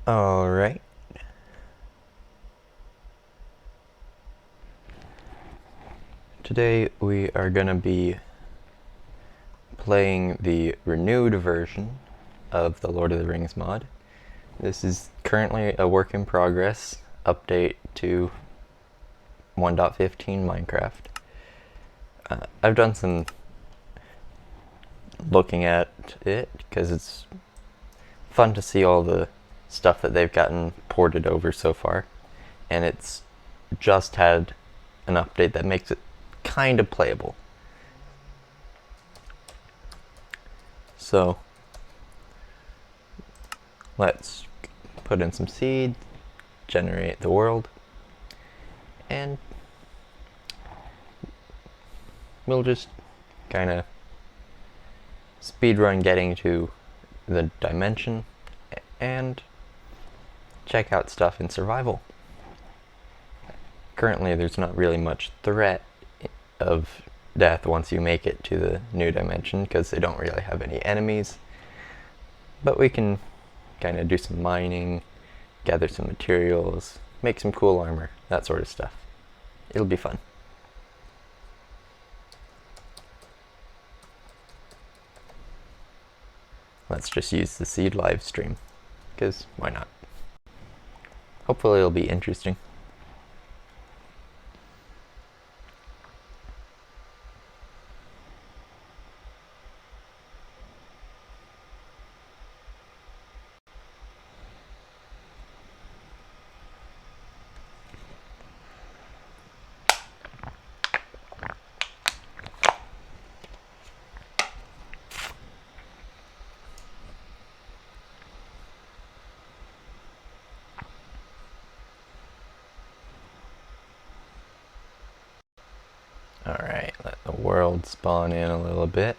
Alright. Today we are going to be playing the renewed version of the Lord of the Rings mod. This is currently a work in progress update to 1.15 Minecraft. I've done some looking at it because it's fun to see all the stuff that they've gotten ported over so far, and it's just had an update that makes it kind of playable. So let's put in some seed, generate the world, and we'll just kind of speedrun getting to the dimension and check out stuff in survival. Currently there's not really much threat of death once you make it to the new dimension because they don't really have any enemies, but we can kind of do some mining, gather some materials, make some cool armor, that sort of stuff. It'll be fun. Let's just use the seed live stream, because why not? Hopefully it'll be interesting. Alright, let the world spawn in a little bit.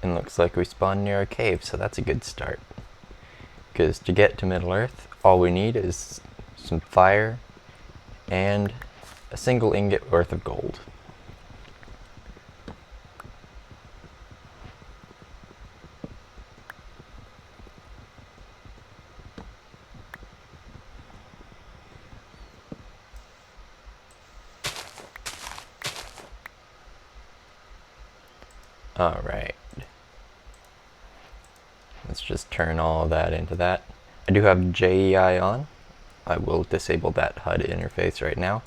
And looks like we spawned near a cave, so that's a good start. Because to get to Middle Earth, all we need is some fire and a single ingot worth of gold. Alright. Let's just turn all of that into that. I do have JEI on. I will disable that HUD interface right now,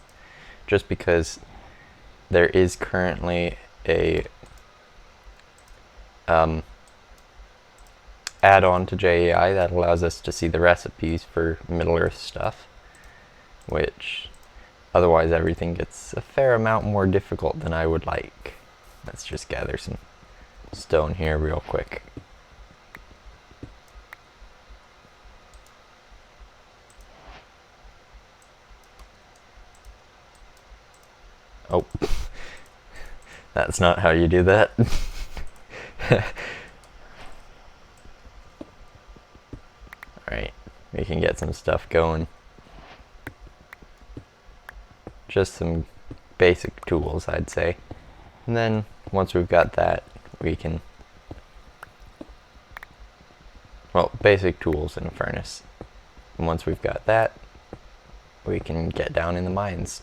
just because there is currently a add-on to JEI that allows us to see the recipes for Middle Earth stuff, which otherwise everything gets a fair amount more difficult than I would like. Let's just gather some stone here real quick. Oh, that's not how you do that. Alright, we can get some stuff going. Just some basic tools, I'd say. And then once we've got that, we can, well, basic tools in a furnace. And once we've got that, we can get down in the mines.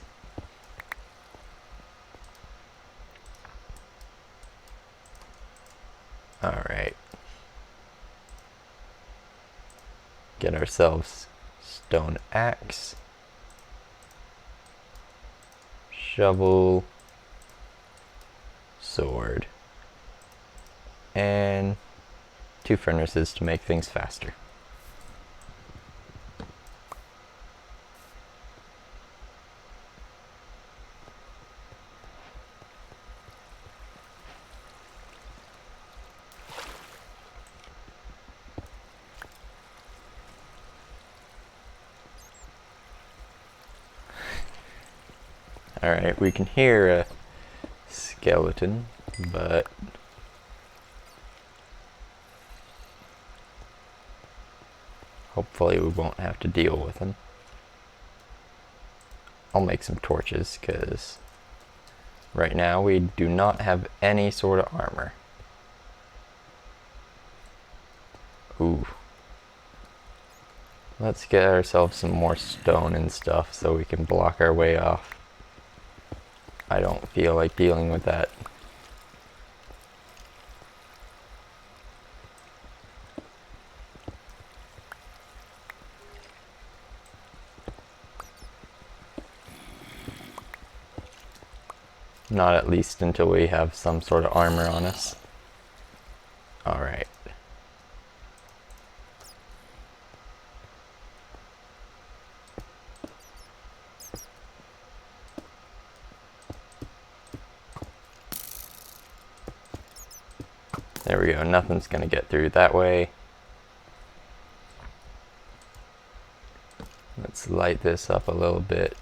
Alright. Get ourselves stone axe, shovel, sword, and 2 furnaces to make things faster. Alright, we can hear a skeleton, but hopefully we won't have to deal with him. I'll make some torches, because right now we do not have any sort of armor. Ooh. Let's get ourselves some more stone and stuff so we can block our way off. I don't feel like dealing with that. Not at least until we have some sort of armor on us. Alright. There we go, nothing's gonna get through that way. Let's light this up a little bit.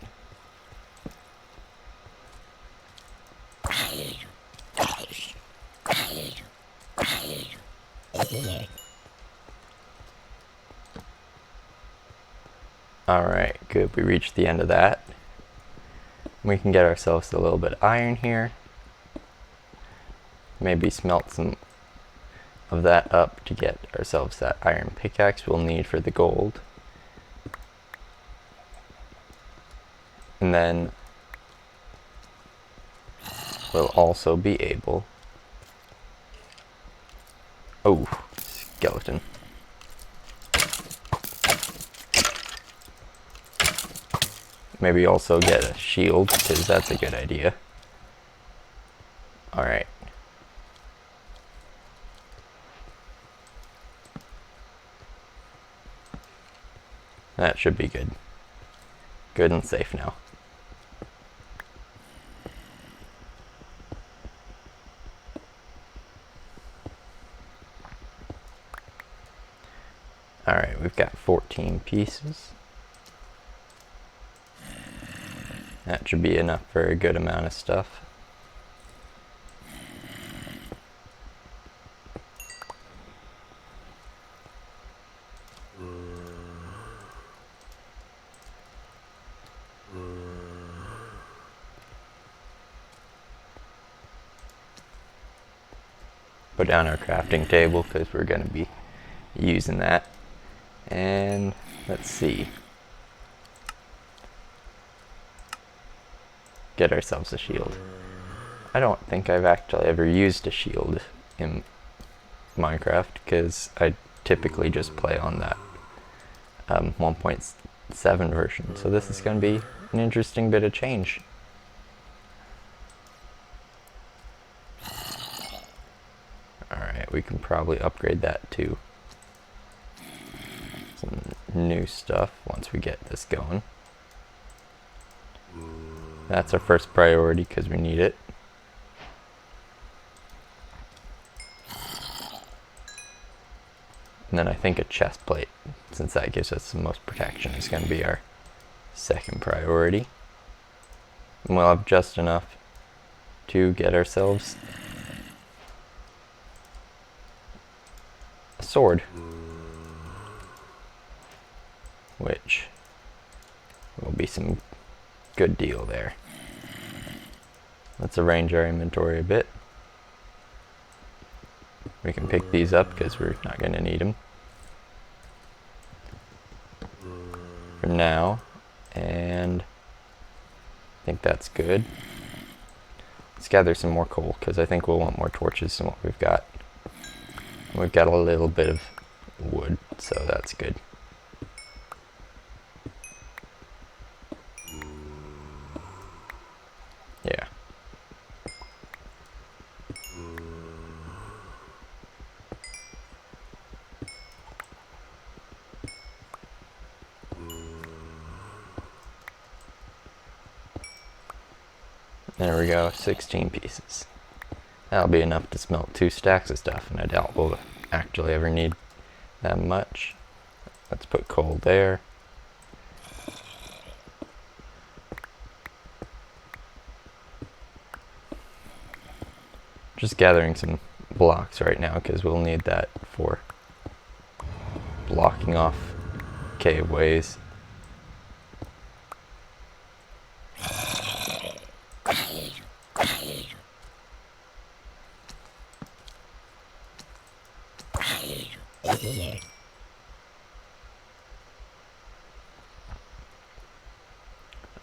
Alright, good, we reached the end of that. We can get ourselves a little bit of iron here. Maybe smelt some of that up to get ourselves that iron pickaxe we'll need for the gold. And then we'll also be able... Oh, skeleton. Maybe also get a shield, because that's a good idea. Alright. That should be good. Good and safe now. Alright, we've got 14 pieces. That should be enough for a good amount of stuff. Put down our crafting table because we're going to be using that. And let's see. Get ourselves a shield. I don't think I've actually ever used a shield in Minecraft because I typically just play on that 1.7 version. So this is going to be an interesting bit of change. Alright, we can probably upgrade that to some new stuff once we get this going. That's our first priority because we need it. And then I think a chest plate, since that gives us the most protection, is going to be our second priority. And we'll have just enough to get ourselves a sword, which will be some good deal there. Let's arrange our inventory a bit. We can pick these up because we're not going to need them for now, and I think that's good. Let's gather some more coal because I think we'll want more torches than what we've got. We've got a little bit of wood, so that's good. Yeah. There we go, 16 pieces. That'll be enough to smelt 2 stacks of stuff, and I doubt we'll actually ever need that much. Let's put coal there. Just gathering some blocks right now because we'll need that for blocking off cave ways.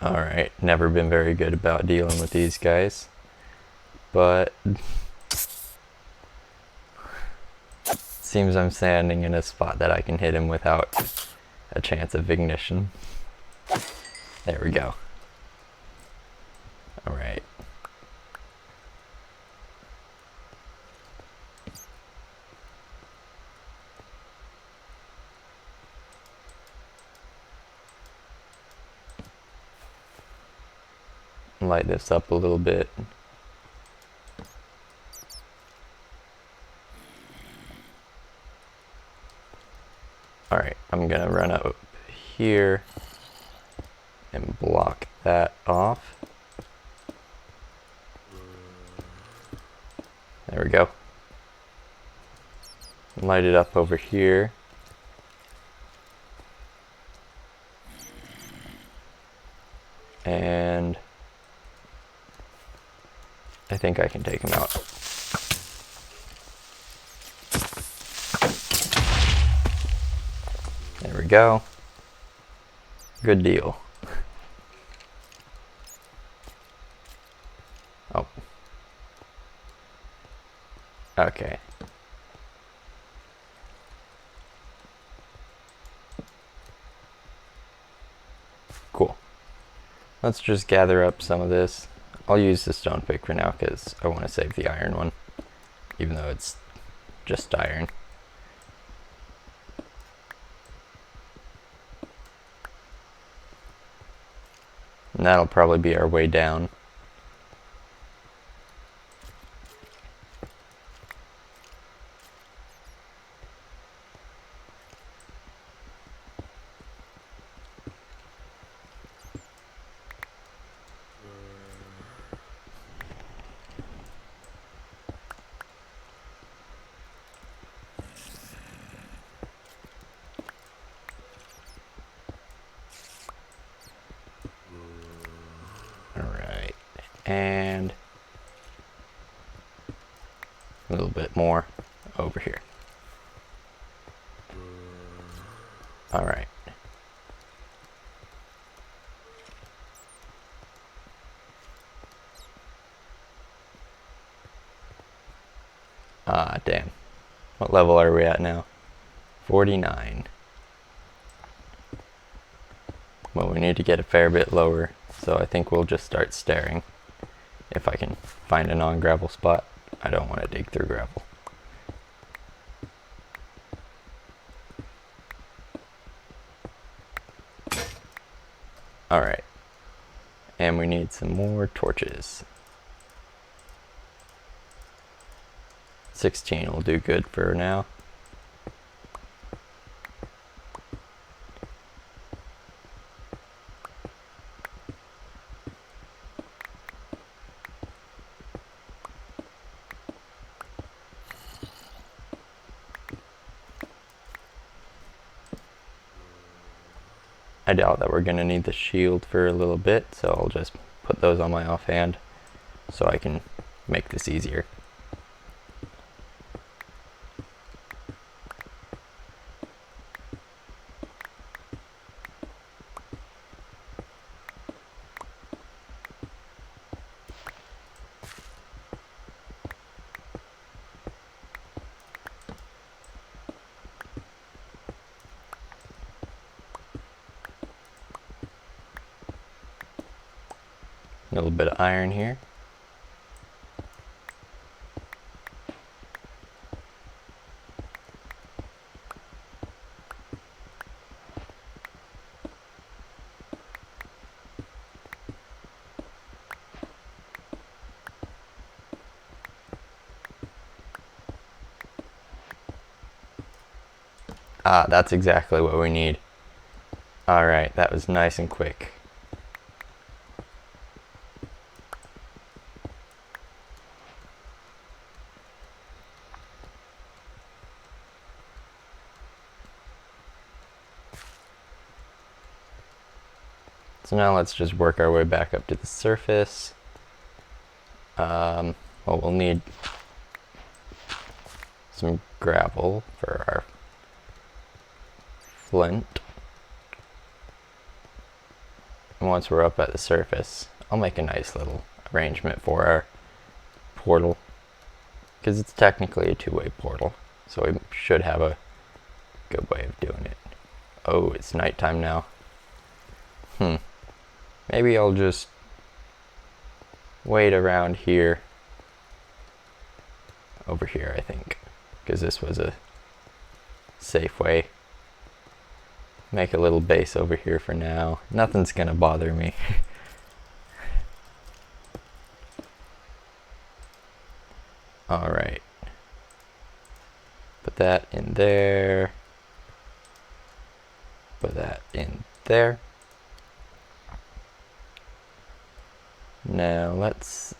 Alright, never been very good about dealing with these guys. But seems I'm standing in a spot that I can hit him without a chance of ignition. There we go. Alright. Light this up a little bit. Alright, I'm gonna run up here and block that off. There we go. Light it up over here. And I think I can take him out. There we go. Good deal. Oh. Okay. Cool. Let's just gather up some of this. I'll use the stone pick for now because I want to save the iron one, even though it's just iron. And that'll probably be our way down. Alright, and a little bit more over here. Alright. Ah, damn. What level are we at now? 49. Well, we need to get a fair bit lower, so I think we'll just start staring. If I can find a non-gravel spot. I don't want to dig through gravel. Alright. And we need some more torches. 16 will do good for now. I doubt that we're going to need the shield for a little bit, so I'll just put those on my offhand so I can make this easier. A little bit of iron here. Ah, that's exactly what we need. Alright, that was nice and quick. So now let's just work our way back up to the surface. Well, we'll need some gravel for our flint. and once we're up at the surface, I'll make a nice little arrangement for our portal, because it's technically a two-way portal, so we should have a good way of doing it. Oh, it's nighttime now. Maybe I'll just wait around here. Over here, I think, because this was a safe way. Make a little base over here for now. Nothing's gonna bother me. Alright. Put that in there. Put that in there. Now let's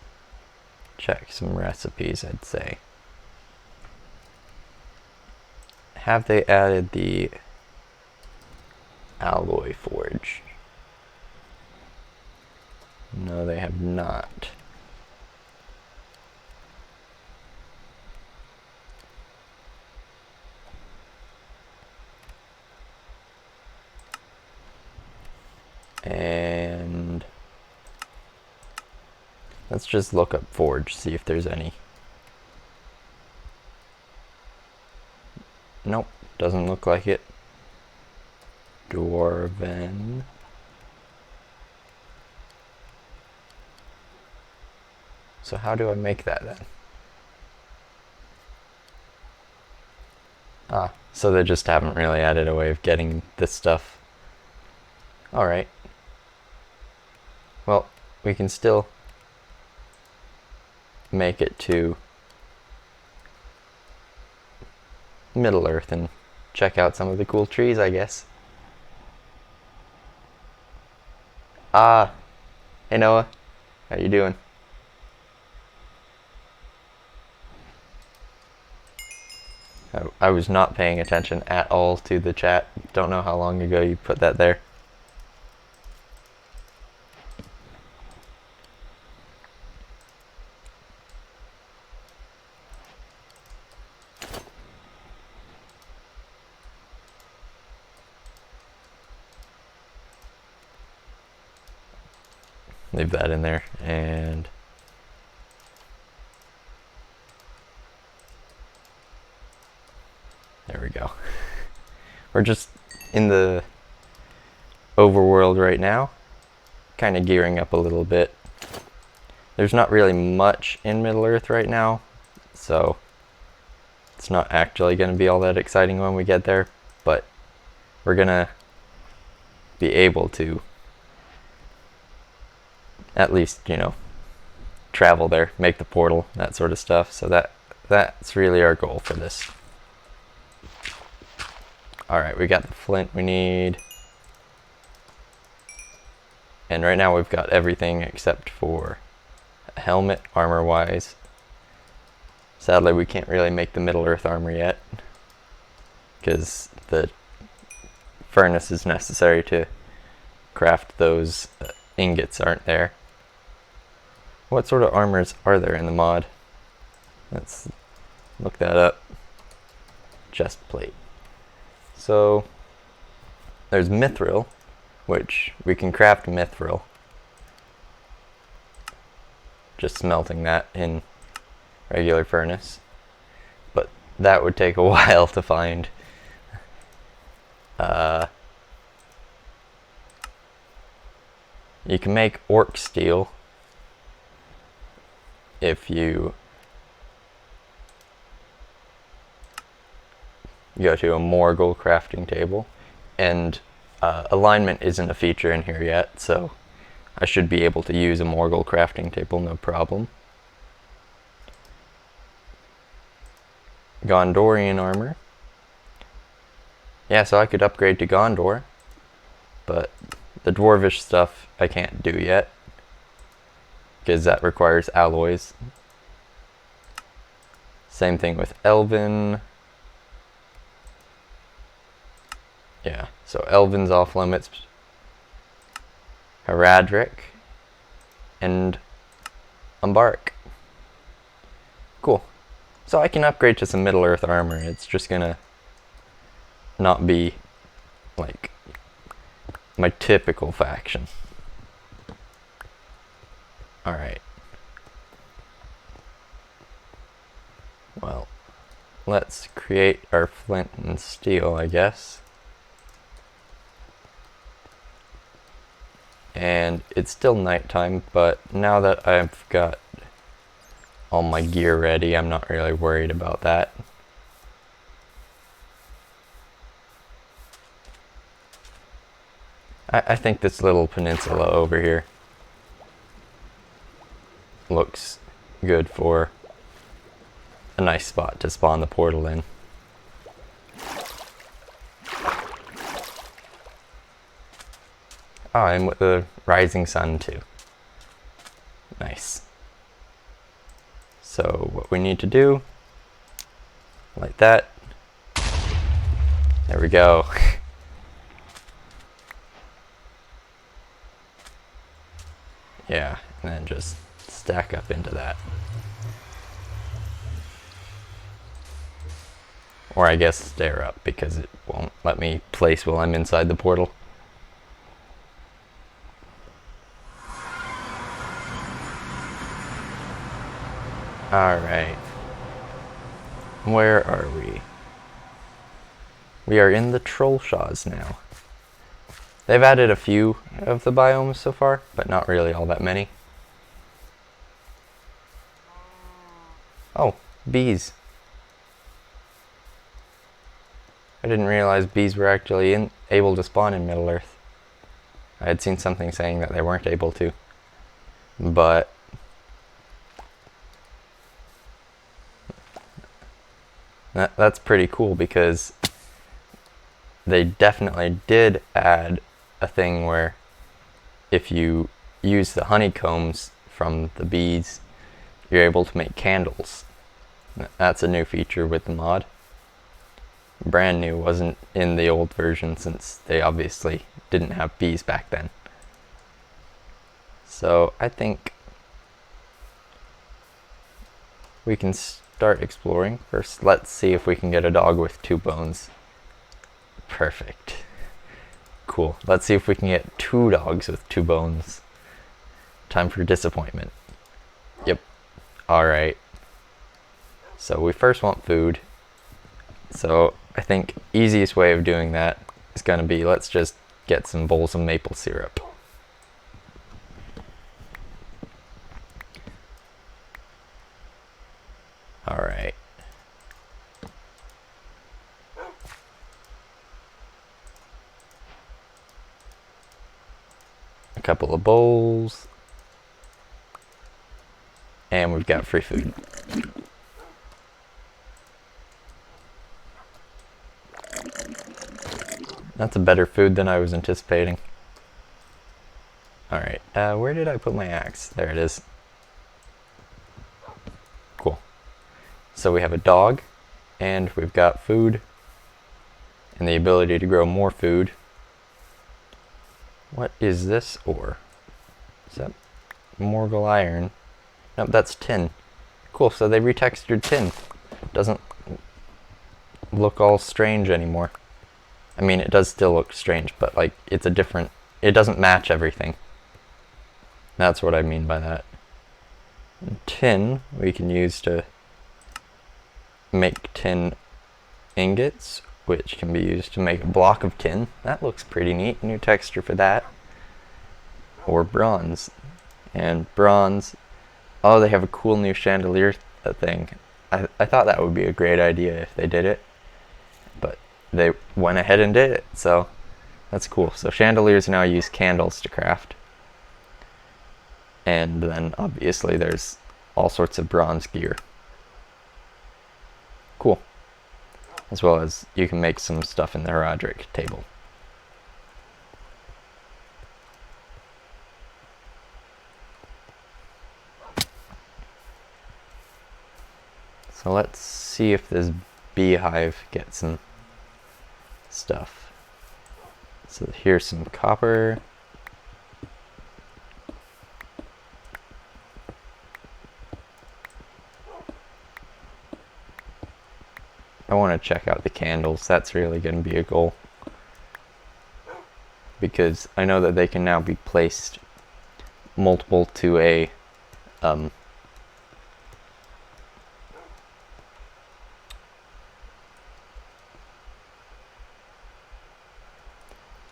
check some recipes, I'd say. Have they added the alloy forge? No, they have not. And let's just look up forge, see if there's any. Nope, doesn't look like it. Dwarven. So how do I make that then? Ah, so they just haven't really added a way of getting this stuff. Alright. Well, we can still make it to Middle Earth and check out some of the cool trees, I guess. Ah, hey Noah, how you doing? I was not paying attention at all to the chat. Don't know how long ago you put that there. Leave that in there, and there we go. We're just in the overworld right now, kind of gearing up a little bit. There's not really much in Middle Earth right now, so it's not actually going to be all that exciting when we get there, but we're going to be able to at least, you know, travel there, make the portal, that sort of stuff. So that's really our goal for this. Alright, we got the flint we need. And right now we've got everything except for a helmet, armor-wise. Sadly, we can't really make the Middle Earth armor yet, because the furnaces necessary to craft those ingots aren't there. What sort of armors are there in the mod? Let's look that up. Chest plate. So there's mithril, which we can craft mithril. Just smelting that in regular furnace. But that would take a while to find. You can make orc steel if you go to a Morgul crafting table, and alignment isn't a feature in here yet, so I should be able to use a Morgul crafting table no problem. Gondorian armor. Yeah, so I could upgrade to Gondor, but the dwarvish stuff I can't do yet, because that requires alloys. Same thing with Elven. Yeah, so Elven's off limits. Haradric and Umbarik. Cool. So I can upgrade to some Middle Earth armor. It's just gonna not be like my typical faction. Alright. Well, let's create our flint and steel, I guess. And it's still nighttime, but now that I've got all my gear ready, I'm not really worried about that. I think this little peninsula over here looks good for a nice spot to spawn the portal in. Oh, and with the rising sun too. Nice. So what we need to do, like that. There we go. Yeah, and then just stack up into that. Or I guess stair up, because it won't let me place while I'm inside the portal. Alright. Where are we? We are in the Troll Shaws now. They've added a few of the biomes so far, but not really all that many. Oh, bees. I didn't realize bees were actually able to spawn in Middle-earth. I had seen something saying that they weren't able to. But that's pretty cool, because they definitely did add a thing where if you use the honeycombs from the bees, you're able to make candles. That's a new feature with the mod. Brand new, wasn't in the old version since they obviously didn't have bees back then. So I think we can start exploring. First, let's see if we can get a dog with 2 bones. Perfect. Cool. Let's see if we can get 2 dogs with 2 bones. Time for disappointment. Yep. Alright. So we first want food. So I think easiest way of doing that is going to be, let's just get some bowls of maple syrup. Alright. A couple of bowls. And we've got free food. That's a better food than I was anticipating. Alright, where did I put my axe? There it is. Cool. So we have a dog, and we've got food, and the ability to grow more food. What is this ore? Is that Morgul iron? Nope, that's tin. Cool, so they retextured tin. Doesn't look all strange anymore. I mean, it does still look strange, but like, it's a different, it doesn't match everything. That's what I mean by that. And tin, we can use to make tin ingots, which can be used to make a block of tin. That looks pretty neat, new texture for that. Or bronze. And bronze, oh, they have a cool new chandelier thing. I thought that would be a great idea if they did it, but they went ahead and did it, so that's cool. So chandeliers now use candles to craft. And then obviously there's all sorts of bronze gear. Cool. As well as you can make some stuff in the heraldric table. So let's see if this beehive gets some stuff. So here's some copper. I want to check out the candles. That's really going to be a goal. Because I know that they can now be placed multiple to a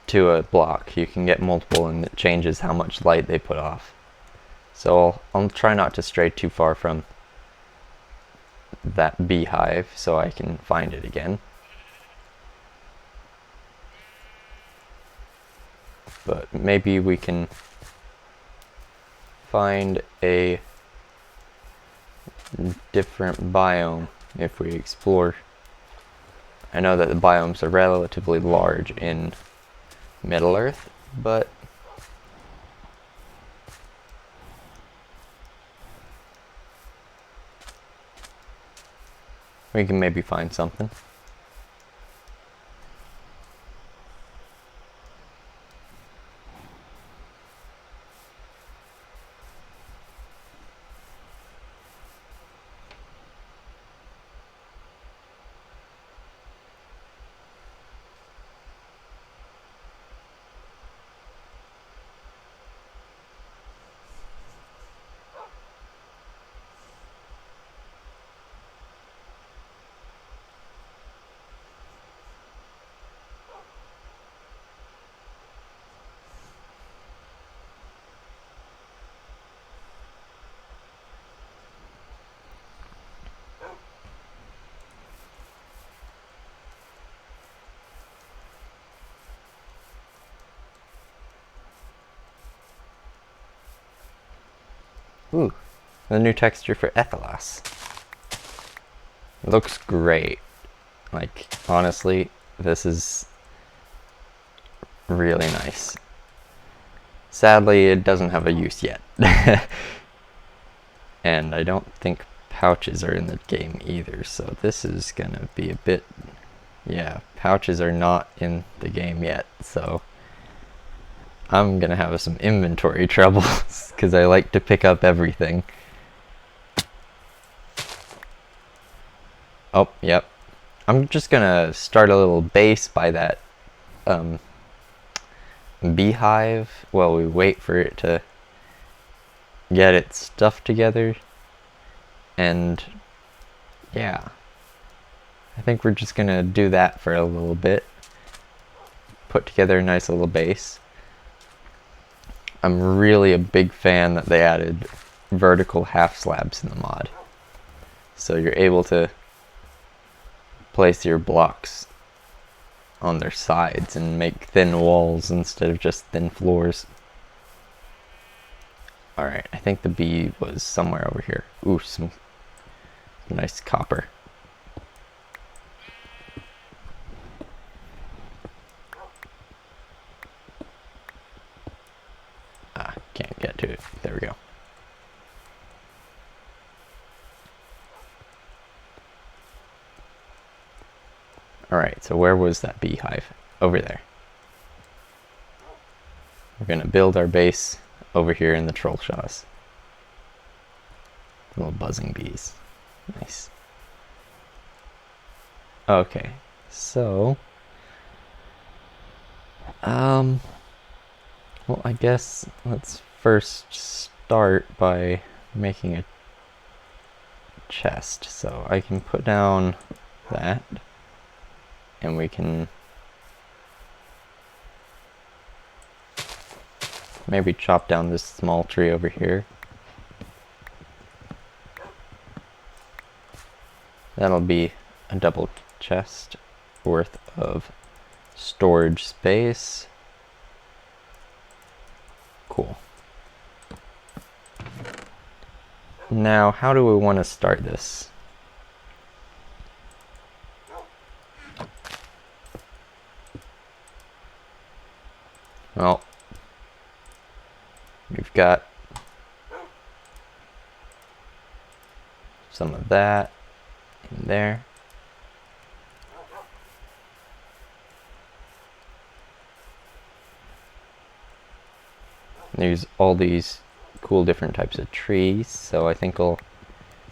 to a block. You can get multiple and it changes how much light they put off. So I'll try not to stray too far from that beehive so I can find it again. But maybe we can find a different biome if we explore. I know that the biomes are relatively large in Middle Earth, but we can maybe find something. Ooh, the new texture for Ethelas. It looks great. Like, honestly, this is really nice. Sadly, it doesn't have a use yet. And I don't think pouches are in the game either, so this is gonna be a bit... Yeah, pouches are not in the game yet, so I'm gonna have some inventory troubles because I like to pick up everything. Oh, yep. I'm just gonna start a little base by that beehive while we wait for it to get its stuff together. And yeah, I think we're just gonna do that for a little bit. Put together a nice little base. I'm really a big fan that they added vertical half slabs in the mod. So you're able to place your blocks on their sides and make thin walls instead of just thin floors. Alright, I think the bee was somewhere over here. Ooh, some nice copper. Can't get to it. There we go. Alright, so where was that beehive? Over there. We're gonna build our base over here in the troll shaws. Little buzzing bees. Nice. Okay, so... well, I guess let's first start by making a chest. So I can put down that, and we can maybe chop down this small tree over here. That'll be a double chest worth of storage space. Cool. Now, how do we want to start this? Well, we've got some of that in there. There's all these cool different types of trees, so I think we'll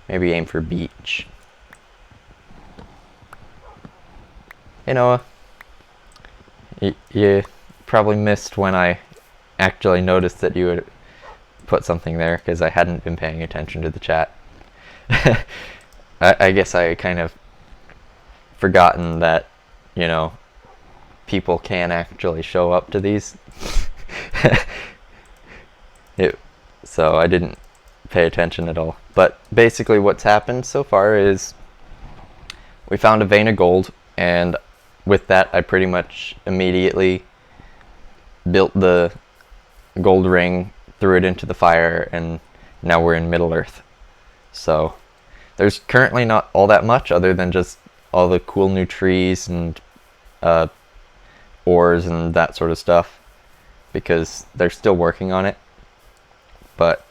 maybe aim for beech. You know, you probably missed when I actually noticed that you had put something there because I hadn't been paying attention to the chat. I guess I kind of forgotten that, you know, people can actually show up to these. So I didn't pay attention at all. But basically what's happened so far is we found a vein of gold, and with that I pretty much immediately built the gold ring, threw it into the fire, and now we're in Middle Earth. So there's currently not all that much other than just all the cool new trees and ores and that sort of stuff, because they're still working on it. But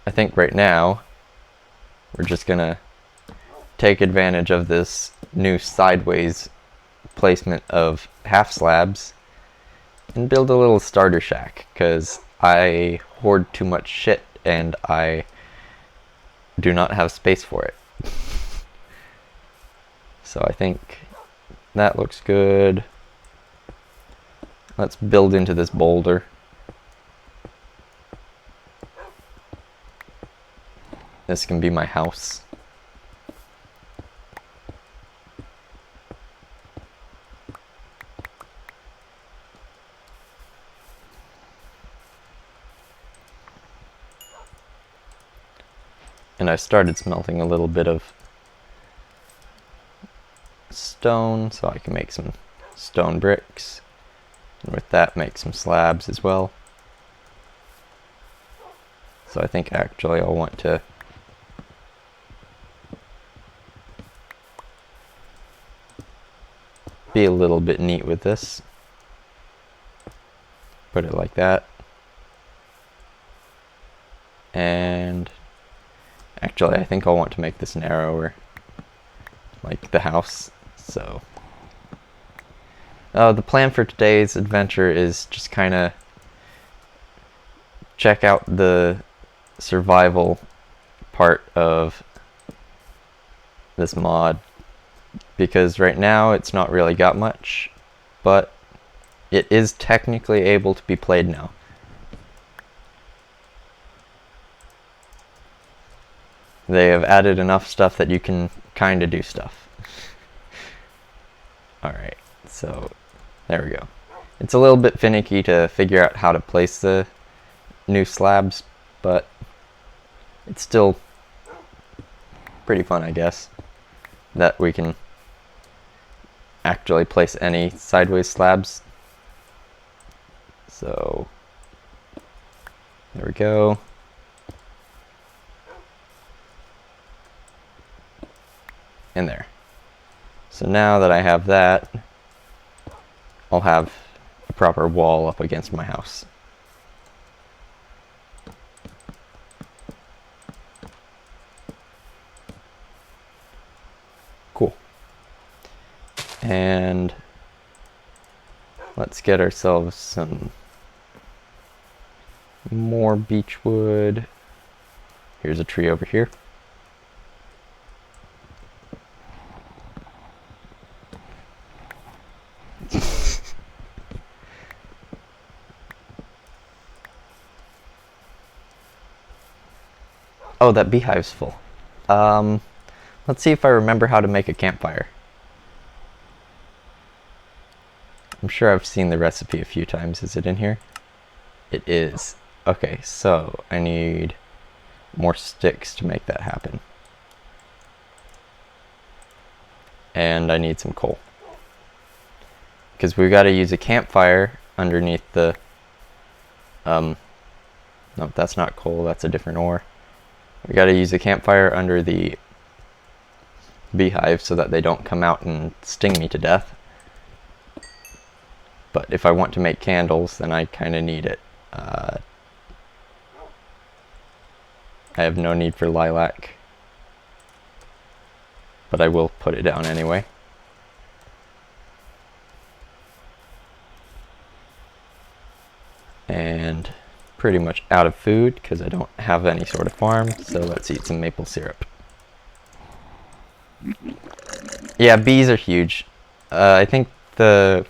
I think right now we're just gonna take advantage of this new sideways placement of half slabs and build a little starter shack, because I hoard too much shit and I do not have space for it. So I think that looks good. Let's build into this boulder. This can be my house. And I started smelting a little bit of stone so I can make some stone bricks, and with that make some slabs as well. So I think actually I'll want to be a little bit neat with this. Put it like that. And actually I think I'll want to make this narrower, like the house. So the plan for today's adventure is just kind of check out the survival part of this mod, because right now it's not really got much, but it is technically able to be played now. They have added enough stuff that you can kind of do stuff. Alright, so there we go. It's a little bit finicky to figure out how to place the new slabs, but it's still pretty fun, I guess, that we can actually place any sideways slabs. So there we go. In there. So now that I have that, I'll have a proper wall up against my house. Cool. And let's get ourselves some more beech wood. Here's a tree over here. Oh, that beehive's full. Let's see if I remember how to make a campfire. I'm sure I've seen the recipe a few times. Is it in here? It is. Okay, so I need more sticks to make that happen. And I need some coal, because we've got to use a campfire underneath the no, that's not coal, that's a different ore. We got to use a campfire under the beehive so that they don't come out and sting me to death. But if I want to make candles, then I kind of need it. I have no need for lilac, but I will put it down anyway. And pretty much out of food because I don't have any sort of farm, so let's eat some maple syrup. Yeah, bees are huge. I think the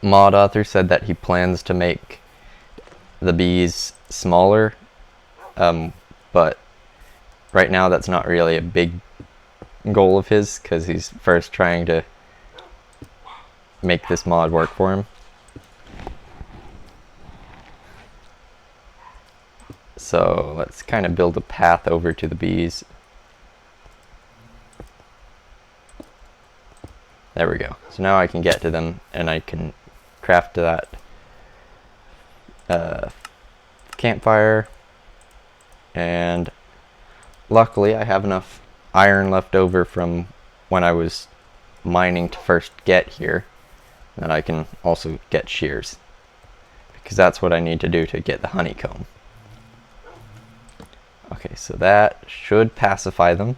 mod author said that he plans to make the bees smaller, but right now that's not really a big goal of his, because he's first trying to make this mod work for him. So let's kind of build a path over to the bees. There we go. So now I can get to them, and I can craft that campfire. And luckily I have enough iron left over from when I was mining to first get here that I can also get shears, because that's what I need to do to get the honeycomb. Okay, so that should pacify them.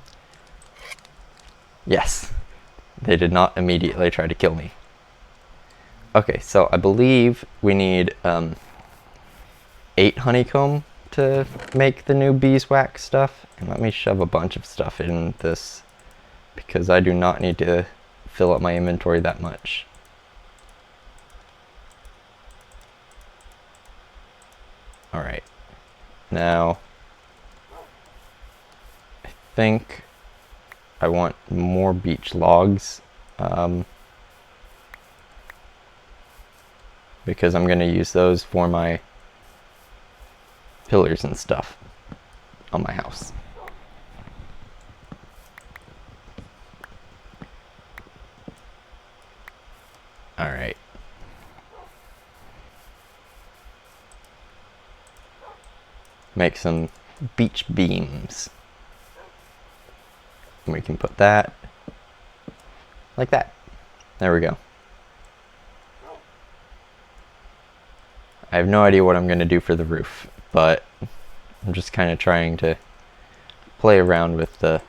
Yes, they did not immediately try to kill me. Okay, so I believe we need 8 honeycomb to make the new beeswax stuff. And let me shove a bunch of stuff in this, because I do not need to fill up my inventory that much. Alright, now I think I want more beech logs, because I'm going to use those for my pillars and stuff on my house. Alright. Make some beech beams. And we can put that like that. There we go. I have no idea what I'm going to do for the roof, but I'm just kind of trying to play around with the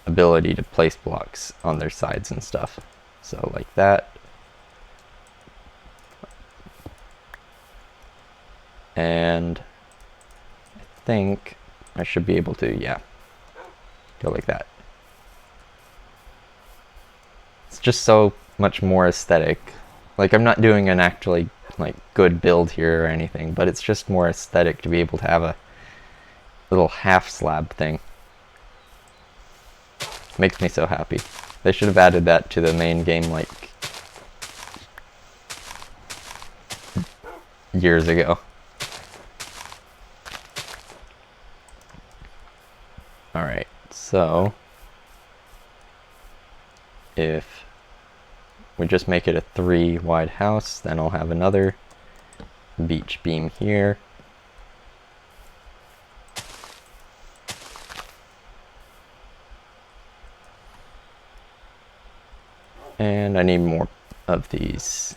ability to place blocks on their sides and stuff. So like that. And I think I should be able to, yeah, go like that. It's just so much more aesthetic. Like, I'm not doing an actually like good build here or anything, but it's just more aesthetic to be able to have a little half slab thing. Makes me so happy. They should have added that to the main game like years ago. Alright, so if we just make it a 3 wide house, then I'll have another beech beam here. And I need more of these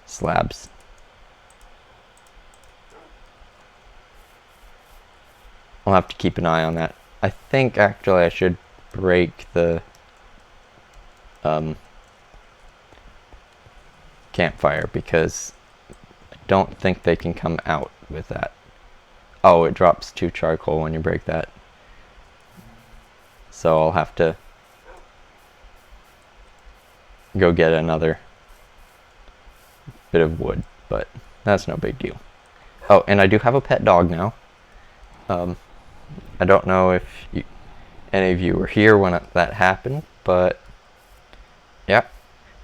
slabs. I'll have to keep an eye on that. I think actually I should break the campfire, because I don't think they can come out with that. Oh, it drops 2 charcoal when you break that. So I'll have to go get another bit of wood, but that's no big deal. Oh, and I do have a pet dog now. I don't know if any of you were here when that happened, but yeah,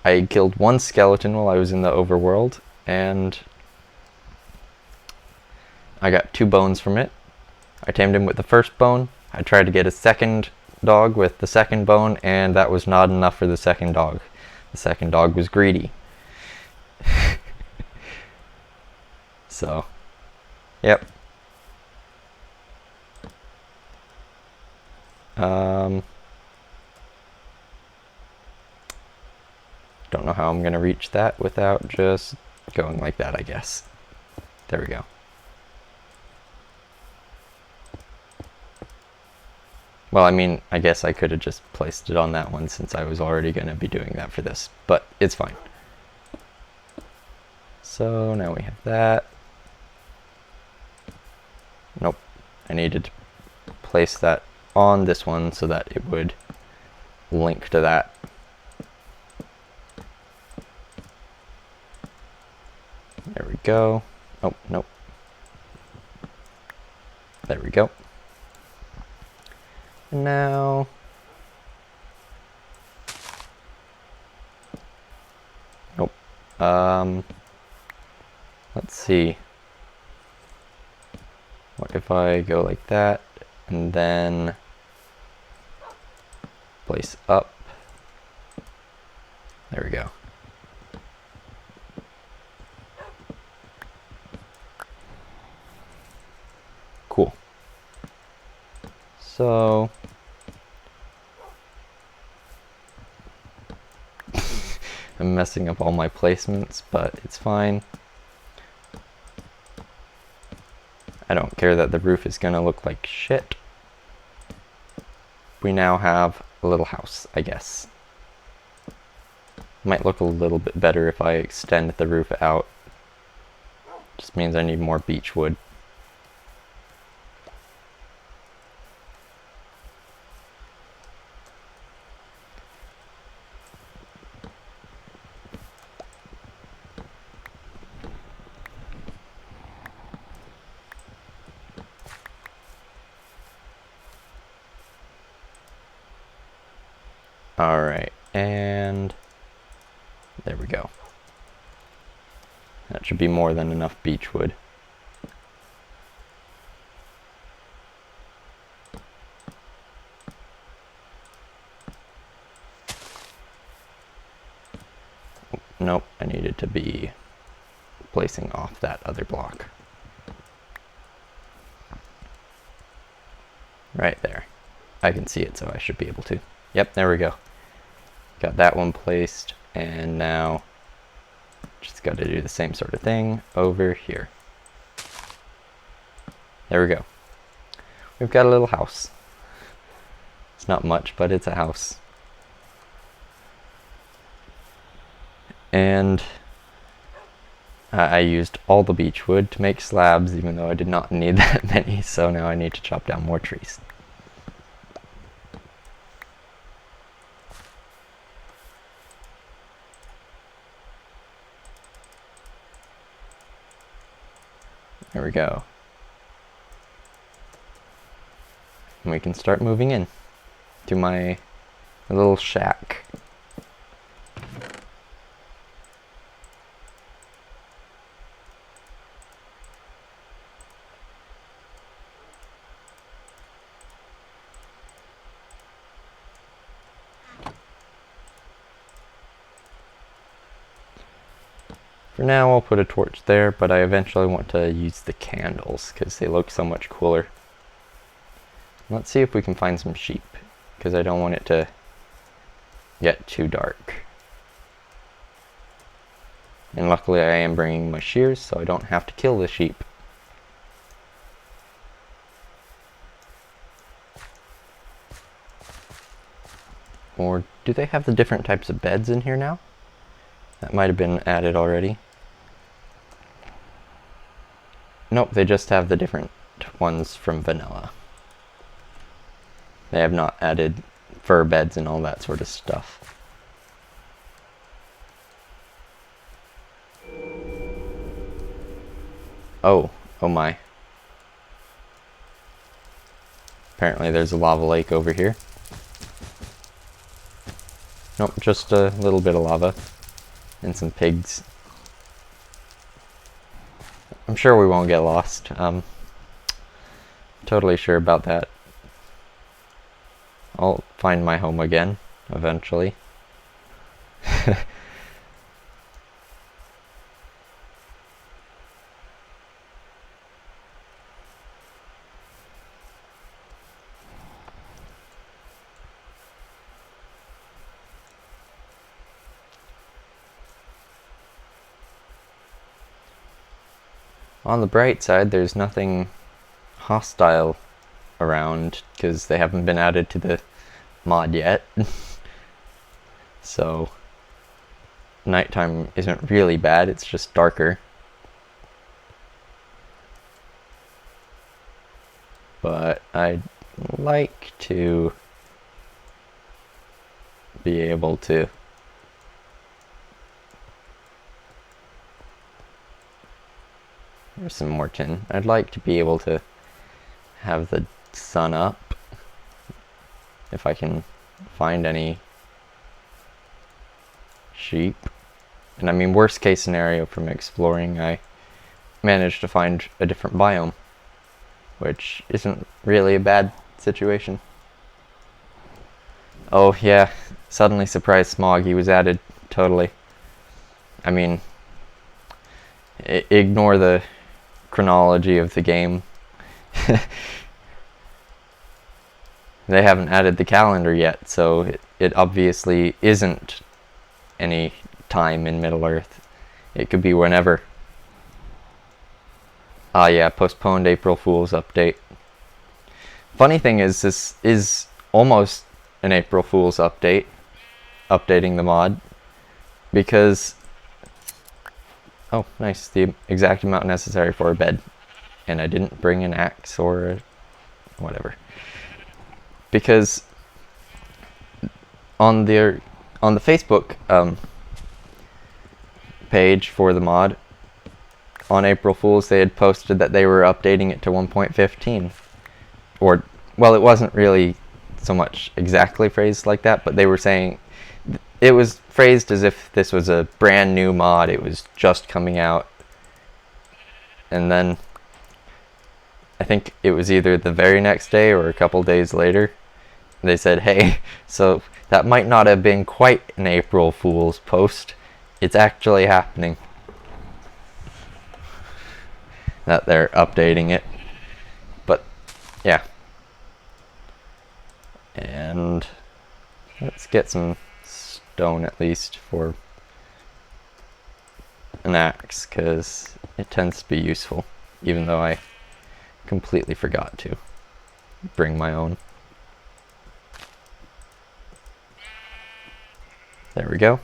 I killed 1 skeleton while I was in the overworld, and I got 2 bones from it. I tamed him with the first bone. I tried to get a second dog with the second bone, and that was not enough for the second dog. The second dog was greedy. So, yep. Don't know how I'm going to reach that without just going like that, I guess. There we go. Well, I mean, I guess I could have just placed it on that one since I was already going to be doing that for this, but it's fine. So now we have that. Nope. I needed to place that on this one so that it would link to that. There we go. Oh, nope. There we go. And now... Nope. Let's see. What if I go like that, and then place up? There we go. Cool. So... I'm messing up all my placements, but it's fine. I don't care that the roof is gonna look like shit. We now have a little house, I guess. Might look a little bit better if I extend the roof out. Just means I need more beech wood. Alright, and there we go. That should be more than enough beech wood. Nope, I needed to be placing off that other block. Right there. I can see it, so I should be able to. Yep, there we go. Got that one placed, and now just got to do the same sort of thing over here. There we go. We've got a little house. It's not much, but it's a house. And I used all the beech wood to make slabs, even though I did not need that many, so now I need to chop down more trees. There we go. And we can start moving in to my little shack. For now, I'll put a torch there, but I eventually want to use the candles because they look so much cooler. Let's see if we can find some sheep, because I don't want it to get too dark. And luckily I am bringing my shears, so I don't have to kill the sheep. Or do they have the different types of beds in here now? That might have been added already. Nope, they just have the different ones from vanilla. They have not added fur beds and all that sort of stuff. Oh my. Apparently there's a lava lake over here. Nope, just a little bit of lava. And some pigs. I'm sure we won't get lost. Totally sure about that. I'll find my home again, eventually. On the bright side, there's nothing hostile around because they haven't been added to the mod yet. So nighttime isn't really bad, it's just darker. But I'd like to be able to There's some more tin. I'd like to be able to have the sun up if I can find any sheep. And I mean, worst case scenario from exploring, I managed to find a different biome, which isn't really a bad situation. Oh yeah, suddenly surprised smog, he was added totally. I mean, ignore the chronology of the game. They haven't added the calendar yet, so it obviously isn't any time in Middle-earth. It could be whenever. Ah yeah, postponed April Fool's update. Funny thing is, this is almost an April Fool's update, updating the mod, because, oh nice, the exact amount necessary for a bed, and I didn't bring an axe or a whatever, because on the Facebook page for the mod, on April Fool's they had posted that they were updating it to 1.15, or, well, it wasn't really so much exactly phrased like that, but they were saying, it was phrased as if this was a brand new mod, it was just coming out, and then I think it was either the very next day or a couple days later, they said, hey, so that might not have been quite an April Fool's post, it's actually happening. That they're updating it. But yeah. And let's get some stone at least for an axe, because it tends to be useful, even though I completely forgot to bring my own. There we go.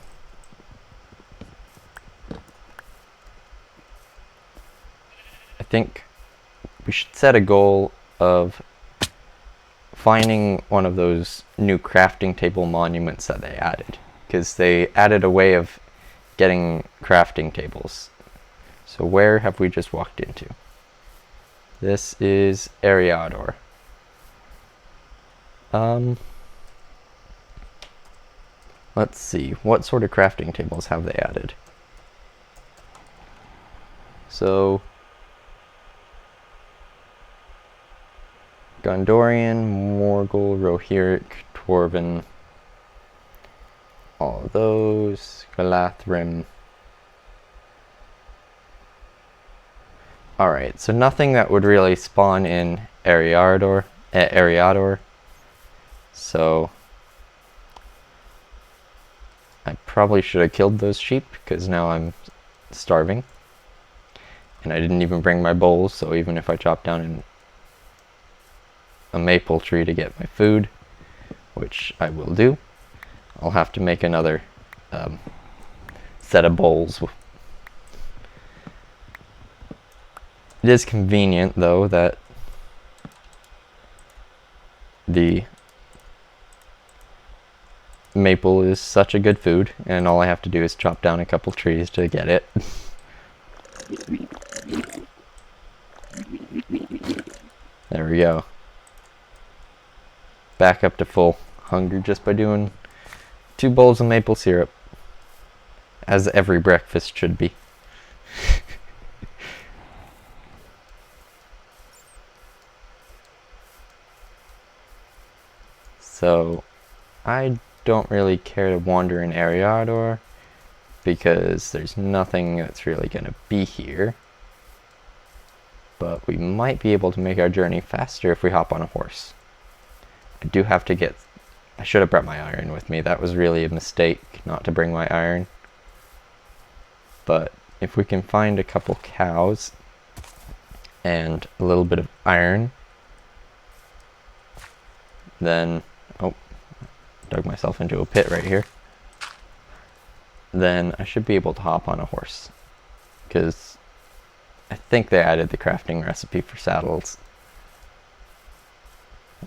I think we should set a goal of finding one of those new crafting table monuments that they added, because they added a way of getting crafting tables. So where have we just walked into? This is Ariador. Let's see, what sort of crafting tables have they added? So Gondorian, Morgul, Rohirric, Dwarven, all of those, Galathrim. Alright, so nothing that would really spawn in Ariador. So I probably should have killed those sheep, because now I'm starving. And I didn't even bring my bowls, so even if I chop down a maple tree to get my food, which I will do, I'll have to make another set of bowls. It is convenient, though, that the maple is such a good food, and all I have to do is chop down a couple trees to get it. There we go. Back up to full hunger just by doing 2 bowls of maple syrup, as every breakfast should be. So I don't really care to wander in Ariador, because there's nothing that's really going to be here. But we might be able to make our journey faster if we hop on a horse. I do have to get... I should have brought my iron with me. That was really a mistake not to bring my iron. But if we can find a couple cows and a little bit of iron, then... oh, dug myself into a pit right here. Then I should be able to hop on a horse, because I think they added the crafting recipe for saddles.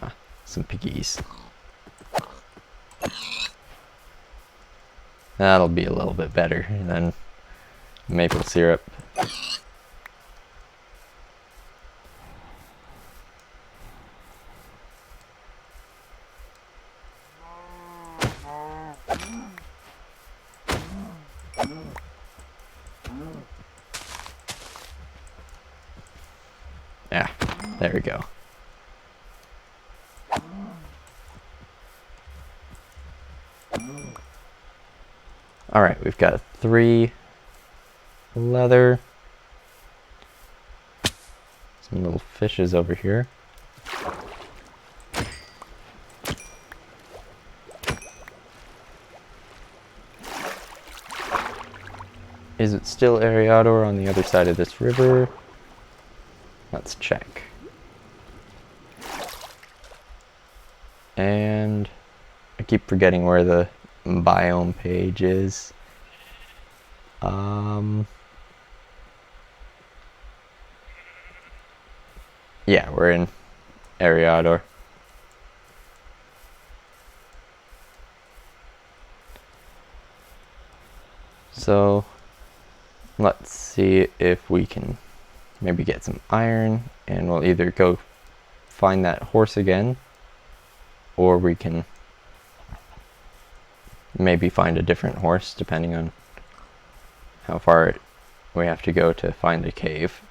Ah, some piggies. That'll be a little bit better than maple syrup. Yeah, there we go. Alright, we've got 3 leather. Some little fishes over here. Is it still Ariador on the other side of this river? Let's check. And I keep forgetting where the biome page is. Yeah, we're in Ariador. So let's see if we can maybe get some iron, and we'll either go find that horse again, or we can maybe find a different horse depending on how far we have to go to find a cave,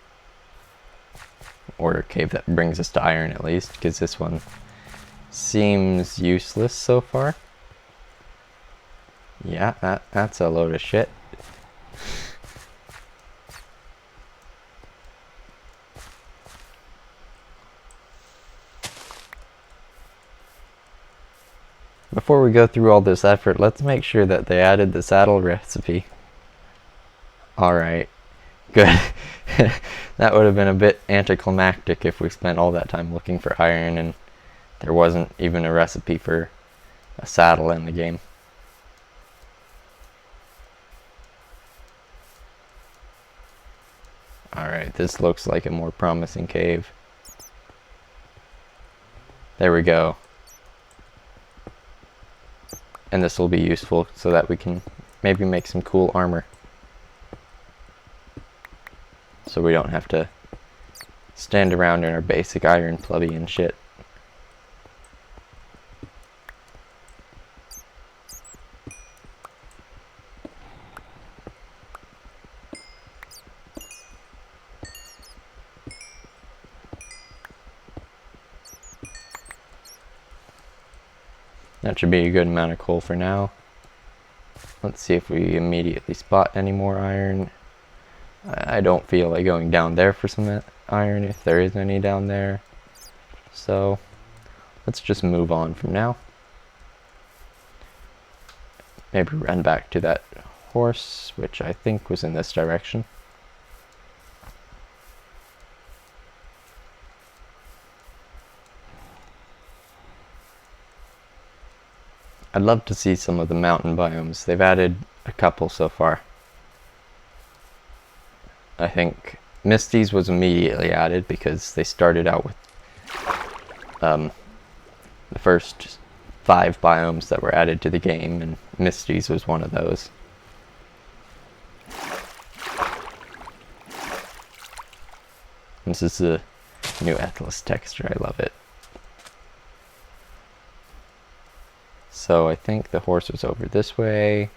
or a cave that brings us to iron at least, because this one seems useless so far. Yeah, that's a load of shit. Before we go through all this effort, let's make sure that they added the saddle recipe. Alright, good. That would have been a bit anticlimactic if we spent all that time looking for iron and there wasn't even a recipe for a saddle in the game. Alright, this looks like a more promising cave. There we go. And this will be useful so that we can maybe make some cool armor. So we don't have to stand around in our basic iron plebeian shit. That should be a good amount of coal for now. Let's see if we immediately spot any more iron. I don't feel like going down there for some iron if there is any down there. So let's just move on from now. Maybe run back to that horse, which I think was in this direction. I'd love to see some of the mountain biomes. They've added a couple so far. I think Misty's was immediately added because they started out with the first 5 biomes that were added to the game, and Misty's was one of those. This is the new Atlas texture. I love it. So I think the horse was over this way.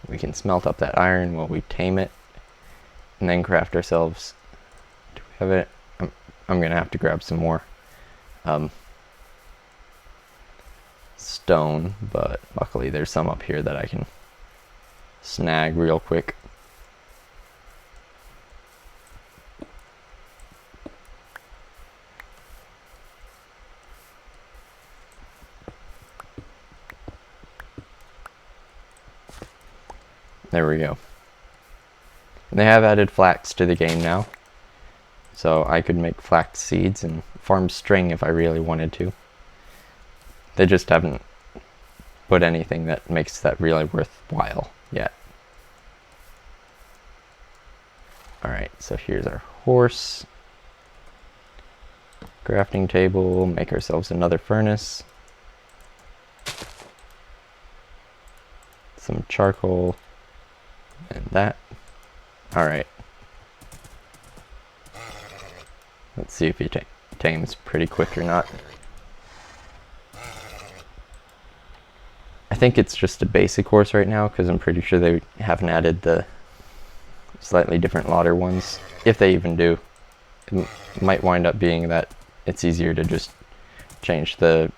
We can smelt up that iron while we tame it, and then craft ourselves. Do we have it? I'm gonna have to grab some more stone, but luckily there's some up here that I can snag real quick. There we go. And they have added flax to the game now, so I could make flax seeds and farm string if I really wanted to. They just haven't put anything that makes that really worthwhile yet. Alright, so here's our horse. Crafting table, make ourselves another furnace. Some charcoal. And that. Alright. Let's see if he tames pretty quick or not. I think it's just a basic horse right now, because I'm pretty sure they haven't added the slightly different lauder ones. If they even do, it might wind up being that it's easier to just change the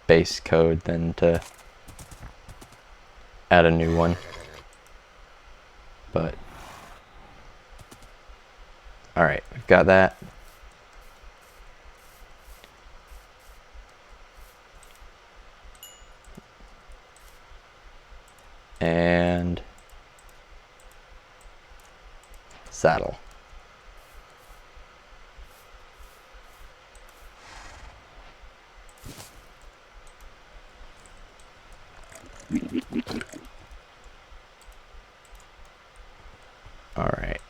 base code than to add a new one. But alright, we've got that. And saddle. All right.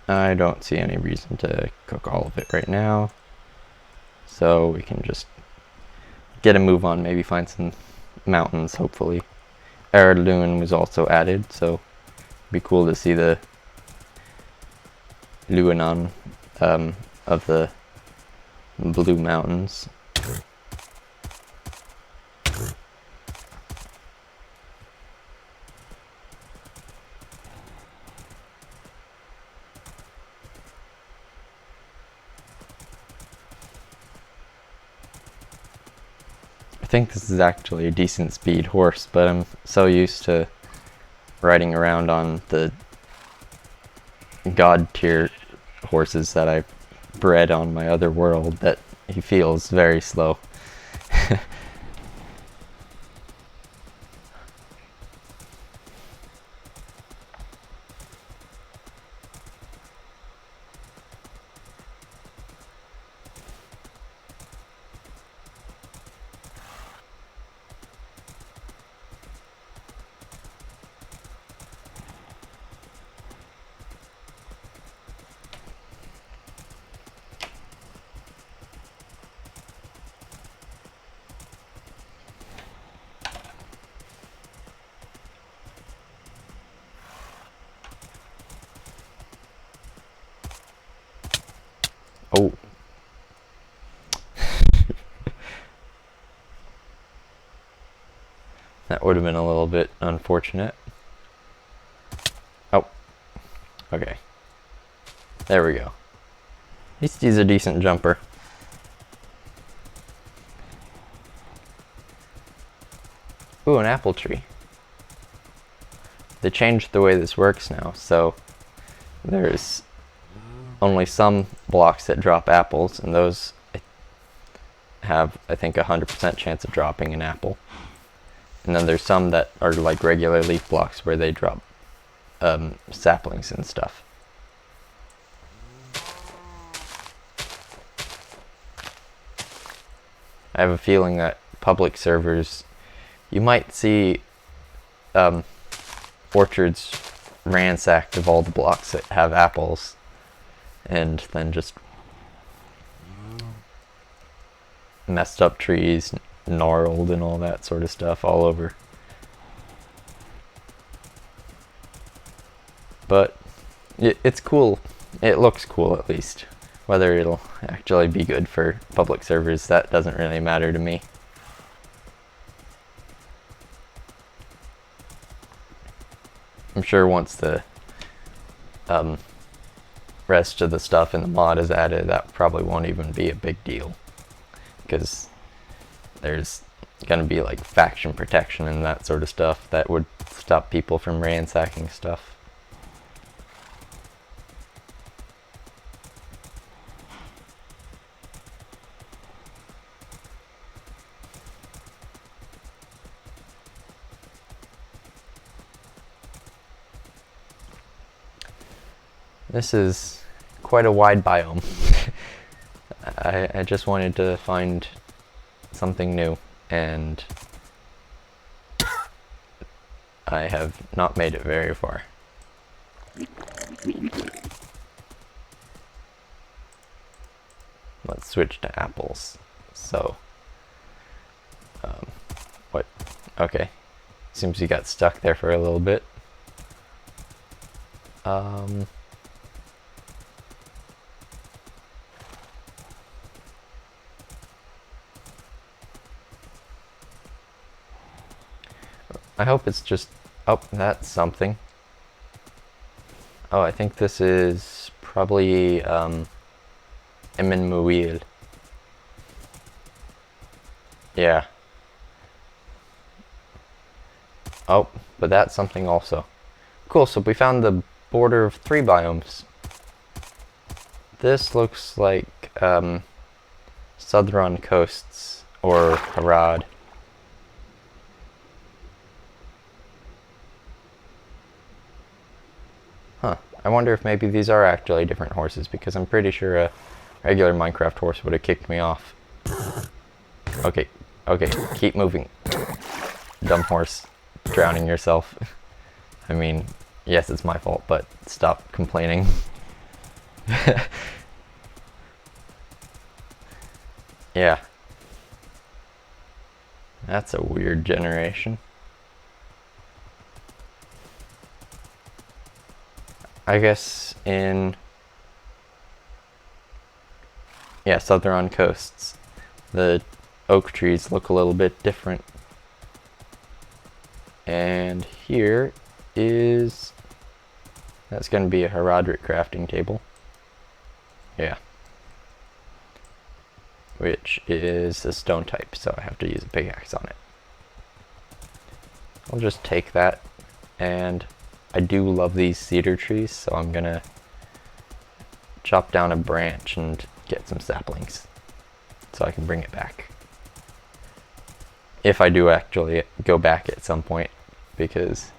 I don't see any reason to cook all of it right now, so we can just get a move on, maybe find some mountains, hopefully. Heirloom was also added, so it'd be cool to see the Luanon of the Blue Mountains. I think this is actually a decent speed horse, but I'm so used to riding around on the god tier horses that I've bred on my other world that he feels very slow. Oh. That would have been a little bit unfortunate. Oh. Okay. There we go. At least he's a decent jumper. Ooh, an apple tree. They changed the way this works now, so there's only some blocks that drop apples, and those have, I think, 100% chance of dropping an apple. And then there's some that are like regular leaf blocks where they drop saplings and stuff. I have a feeling that public servers, you might see orchards ransacked of all the blocks that have apples, and then just messed up trees, gnarled and all that sort of stuff all over. But it's cool. It looks cool, at least. Whether it'll actually be good for public servers, that doesn't really matter to me. I'm sure once the rest of the stuff in the mod is added, that probably won't even be a big deal, because there's gonna be like faction protection and that sort of stuff that would stop people from ransacking stuff. This is quite a wide biome. I just wanted to find something new, and I have not made it very far. Let's switch to apples. So, what? Okay. Seems he got stuck there for a little bit. I hope it's just... Oh, that's something. Oh, I think this is probably Eminmuil. Yeah. Oh, but that's something also. Cool, so we found the border of 3 biomes. This looks like Southern Coasts, or Harad. Huh. I wonder if maybe these are actually different horses, because I'm pretty sure a regular Minecraft horse would have kicked me off. Okay, okay, keep moving. Dumb horse, drowning yourself. I mean, yes, it's my fault, but stop complaining. Yeah. That's a weird generation. I guess in... yeah, Southern Coasts, the oak trees look a little bit different. And here is... that's going to be a Herodric crafting table. Yeah. Which is a stone type, so I have to use a pickaxe on it. I'll just take that, and I do love these cedar trees, so I'm gonna chop down a branch and get some saplings so I can bring it back. If I do actually go back at some point, because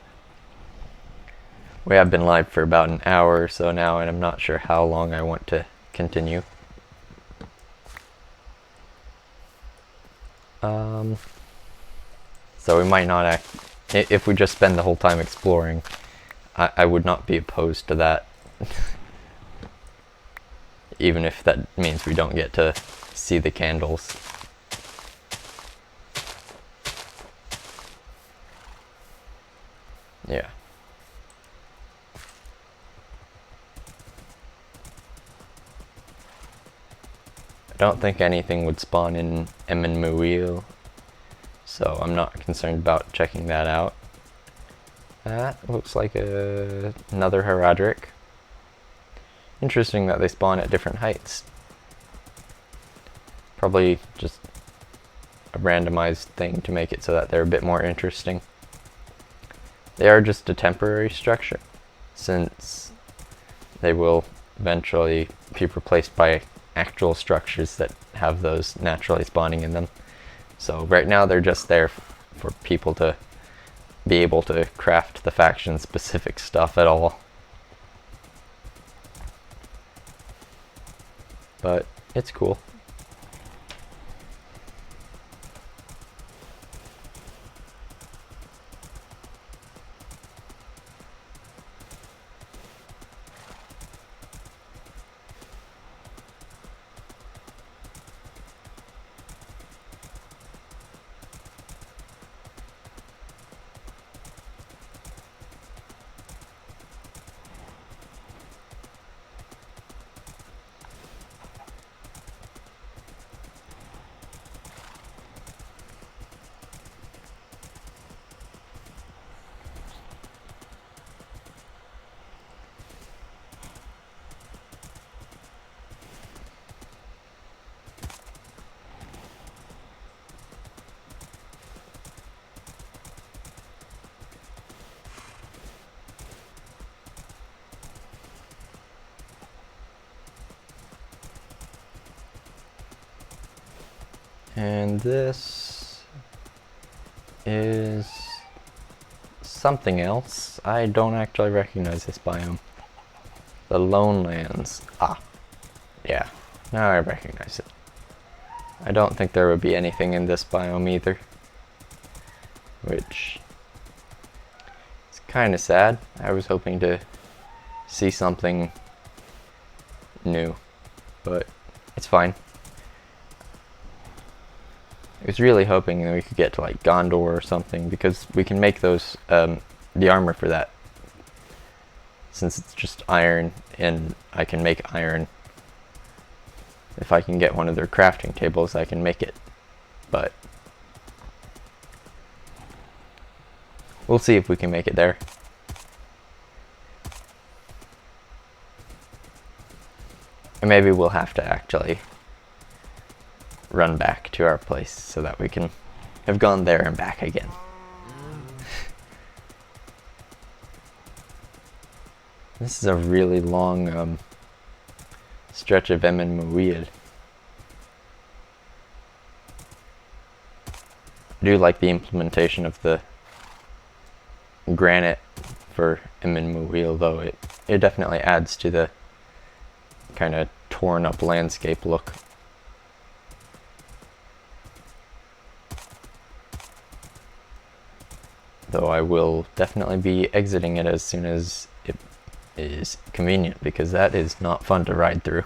we have been live for about an hour or so now, and I'm not sure how long I want to continue. So we might not act... if we just spend the whole time exploring, I would not be opposed to that. Even if that means we don't get to see the candles. Yeah. I don't think anything would spawn in Eminmuil, so I'm not concerned about checking that out. That looks like another Herodric. Interesting that they spawn at different heights. Probably just a randomized thing to make it so that they're a bit more interesting. They are just a temporary structure, since they will eventually be replaced by actual structures that have those naturally spawning in them. So right now they're just there for people to be able to craft the faction specific stuff at all. But it's cool. And this is something else. I don't actually recognize this biome. The Lonelands. Ah, yeah, now I recognize it. I don't think there would be anything in this biome either, which is kind of sad. I was hoping to see something new, but it's fine. I was really hoping that we could get to like Gondor or something, because we can make those, the armor for that. Since it's just iron, and I can make iron. If I can get one of their crafting tables, I can make it. But we'll see if we can make it there. And maybe we'll have to actually run back to our place so that we can have gone there and back again. This is a really long stretch of Emin Muil. I do like the implementation of the granite for Emin Muil, though it definitely adds to the kind of torn up landscape look. Though I will definitely be exiting it as soon as it is convenient, because that is not fun to ride through.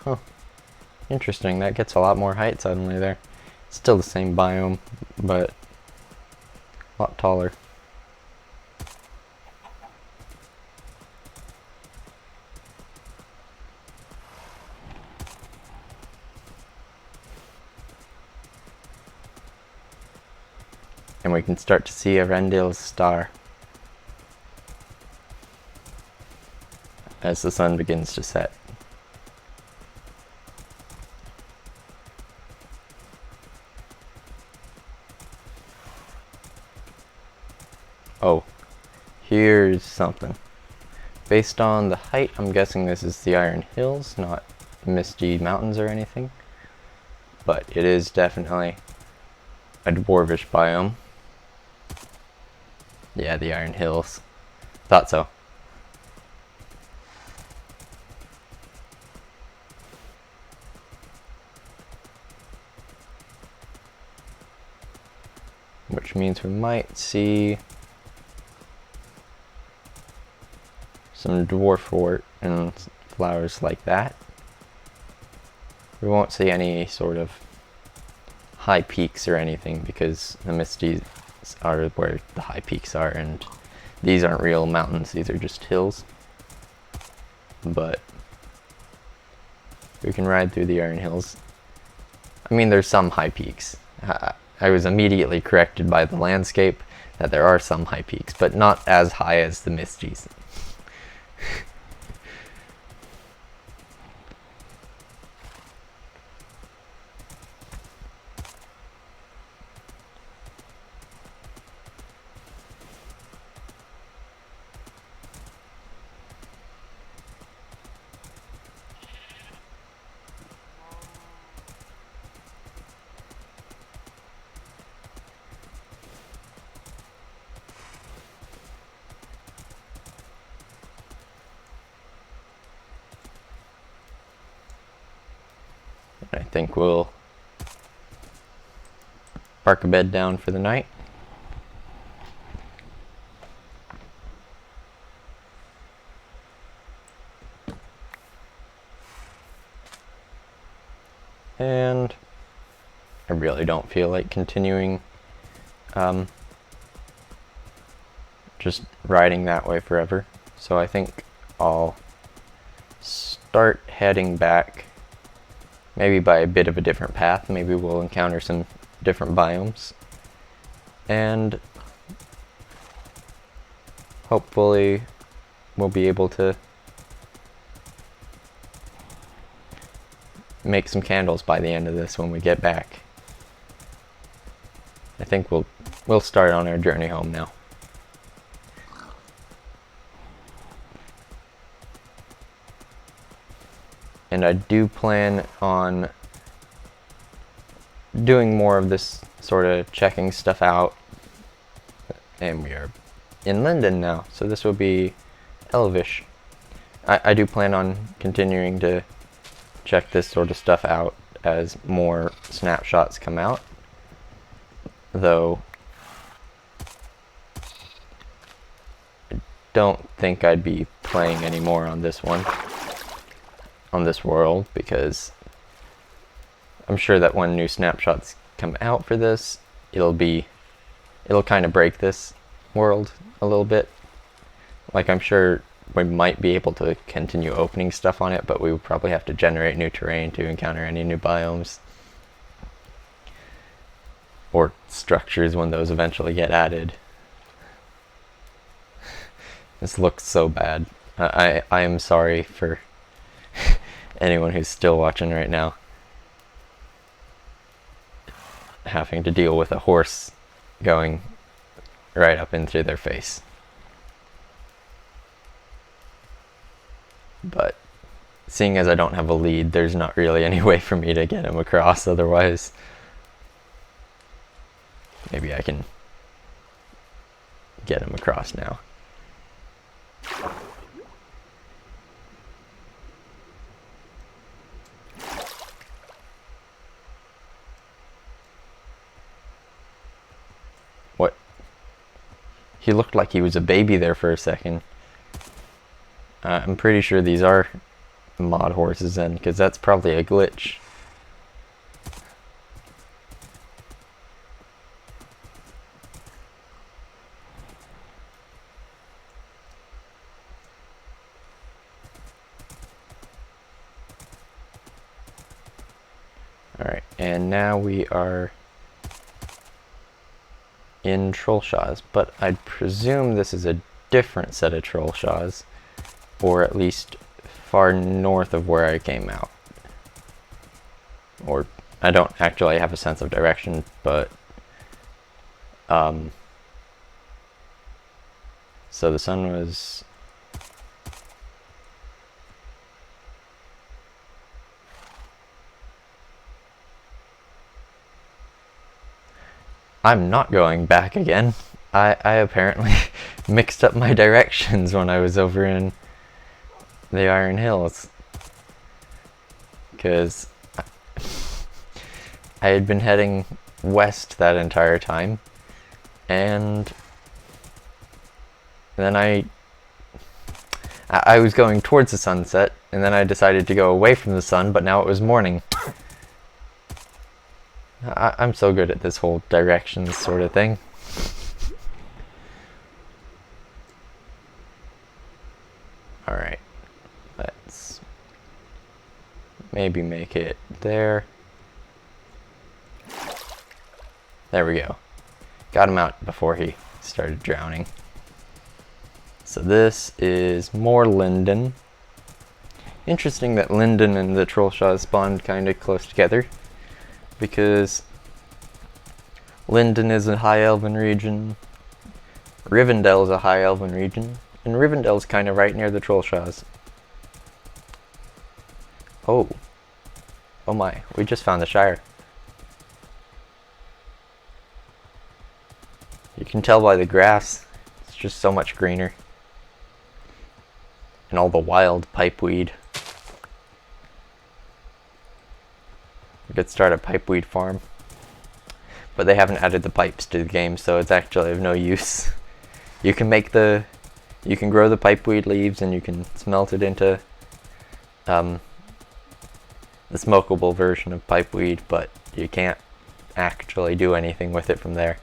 Huh. Interesting, that gets a lot more height suddenly there. It's still the same biome, but a lot taller. And we can start to see Arendil's star as the sun begins to set. Oh, here's something. Based on the height, I'm guessing this is the Iron Hills, not Misty Mountains or anything. But it is definitely a dwarvish biome. Yeah, the Iron Hills. Thought so. Which means we might see some dwarfwort and flowers like that. We won't see any sort of high peaks or anything, because the Misties are where the high peaks are, and these aren't real mountains, these are just hills. But we can ride through the Iron Hills. I mean, there's some high peaks. I was immediately corrected by the landscape that there are some high peaks, but not as high as the Misties. I think we'll park a bed down for the night. And I really don't feel like continuing just riding that way forever. So I think I'll start heading back, maybe by a bit of a different path. Maybe we'll encounter some different biomes, and hopefully we'll be able to make some candles by the end of this when we get back. I think we'll start on our journey home now. And I do plan on doing more of this sort of checking stuff out. And we are in Linden now, so this will be Elvish. I do plan on continuing to check this sort of stuff out as more snapshots come out, though I don't think I'd be playing anymore on this one, on this world, because I'm sure that when new snapshots come out for this, it'll kind of break this world a little bit. Like, I'm sure we might be able to continue opening stuff on it, but we would probably have to generate new terrain to encounter any new biomes. Or structures when those eventually get added. This looks so bad. I am sorry for anyone who's still watching right now, having to deal with a horse going right up into their face. But seeing as I don't have a lead, there's not really any way for me to get him across otherwise. Maybe I can get him across now. What? He looked like he was a baby there for a second. I'm pretty sure these are mod horses then, because that's probably a glitch. Alright, and now we are in Trollshaws, but I'd presume this is a different set of Trollshaws, or at least far north of where I came out. Or, I don't actually have a sense of direction, but so the sun was I'm not going back again. I apparently mixed up my directions when I was over in the Iron Hills, because I had been heading west that entire time, and then I was going towards the sunset, and then I decided to go away from the sun, but now it was morning. I'm so good at this whole directions sort of thing. Alright, let's maybe make it there. There we go. Got him out before he started drowning. So this is more Linden. Interesting that Linden and the Trollshaws spawned kind of close together, because Linden is a high elven region, Rivendell is a high elven region, and Rivendell's kind of right near the Trollshaws. Oh my, we just found the Shire. You can tell by the grass, it's just so much greener. And all the wild pipeweed. We could start a pipeweed farm. But they haven't added the pipes to the game, so it's actually of no use. You can grow the pipeweed leaves and you can smelt it into the smokable version of pipeweed, but you can't actually do anything with it from there.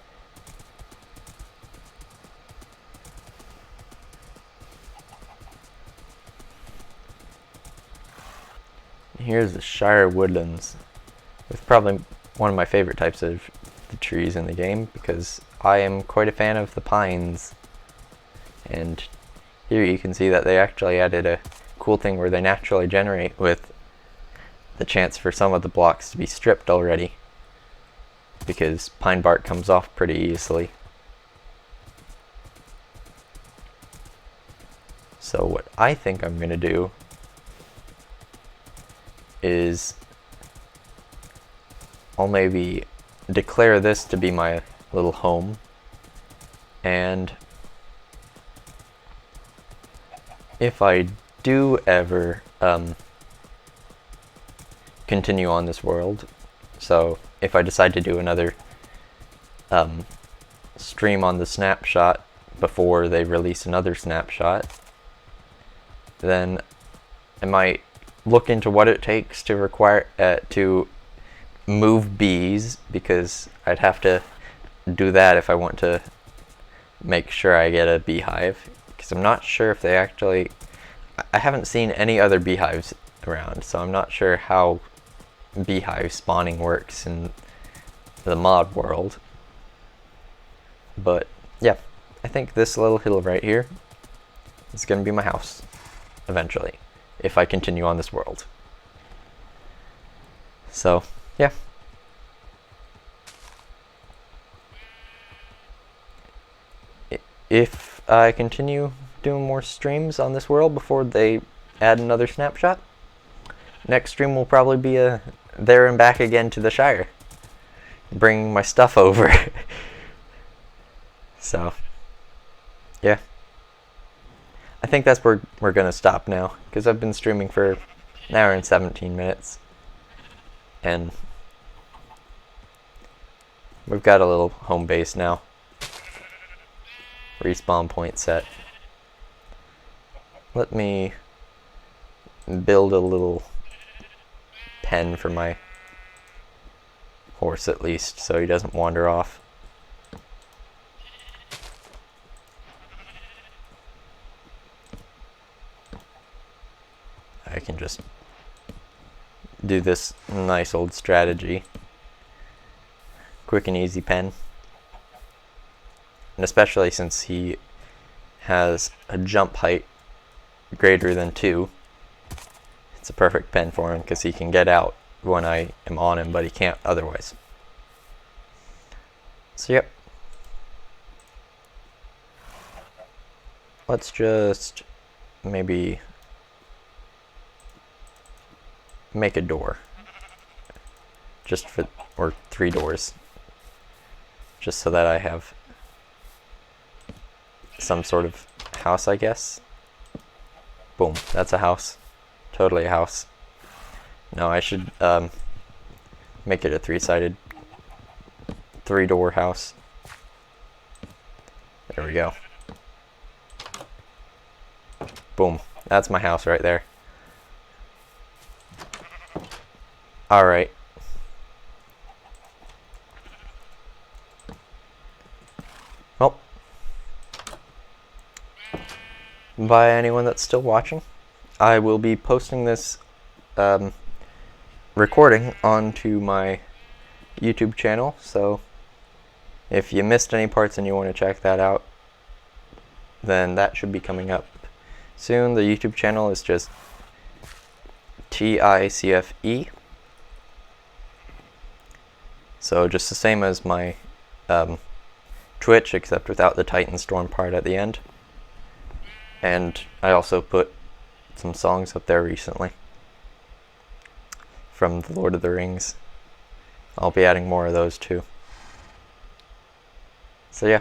Here's the Shire Woodlands, with probably one of my favorite types of the trees in the game, because I am quite a fan of the pines. And here you can see that they actually added a cool thing where they naturally generate with the chance for some of the blocks to be stripped already, because pine bark comes off pretty easily. So what I think I'm going to do is I'll maybe declare this to be my little home, and if I do ever continue on this world, so if I decide to do another stream on the snapshot before they release another snapshot, then I might look into what it takes to to move bees, because I'd have to do that if I want to make sure I get a beehive, because I'm not sure if they actually, I haven't seen any other beehives around, so I'm not sure how beehive spawning works in the mod world. But yeah, I think this little hill right here is going to be my house eventually, if I continue on this world. So yeah, if I continue doing more streams on this world before they add another snapshot, next stream will probably be a there and back again to the Shire, bringing my stuff over. So yeah, I think that's where we're gonna stop now, because I've been streaming for an hour and 17 minutes, and we've got a little home base now. Respawn point set. Let me build a little pen for my horse, at least, so he doesn't wander off. I can just do this nice old strategy. Quick and easy pen. And especially since he has a jump height greater than 2, it's a perfect pen for him, because he can get out when I am on him, but he can't otherwise. So yep. Let's just maybe make a door. Just for, or 3 doors. Just so that I have some sort of house, I guess. Boom, that's a house. Totally a house. No, I should make it a 3-sided, 3-door house. There we go. Boom, that's my house right there. Alright. Well, by anyone that's still watching, I will be posting this recording onto my YouTube channel, so if you missed any parts and you want to check that out, then that should be coming up soon. The YouTube channel is just TICFE, so just the same as my Twitch, except without the Titan Storm part at the end. And I also put some songs up there recently from The Lord of the Rings. I'll be adding more of those too. So yeah,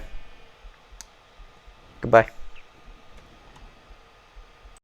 goodbye.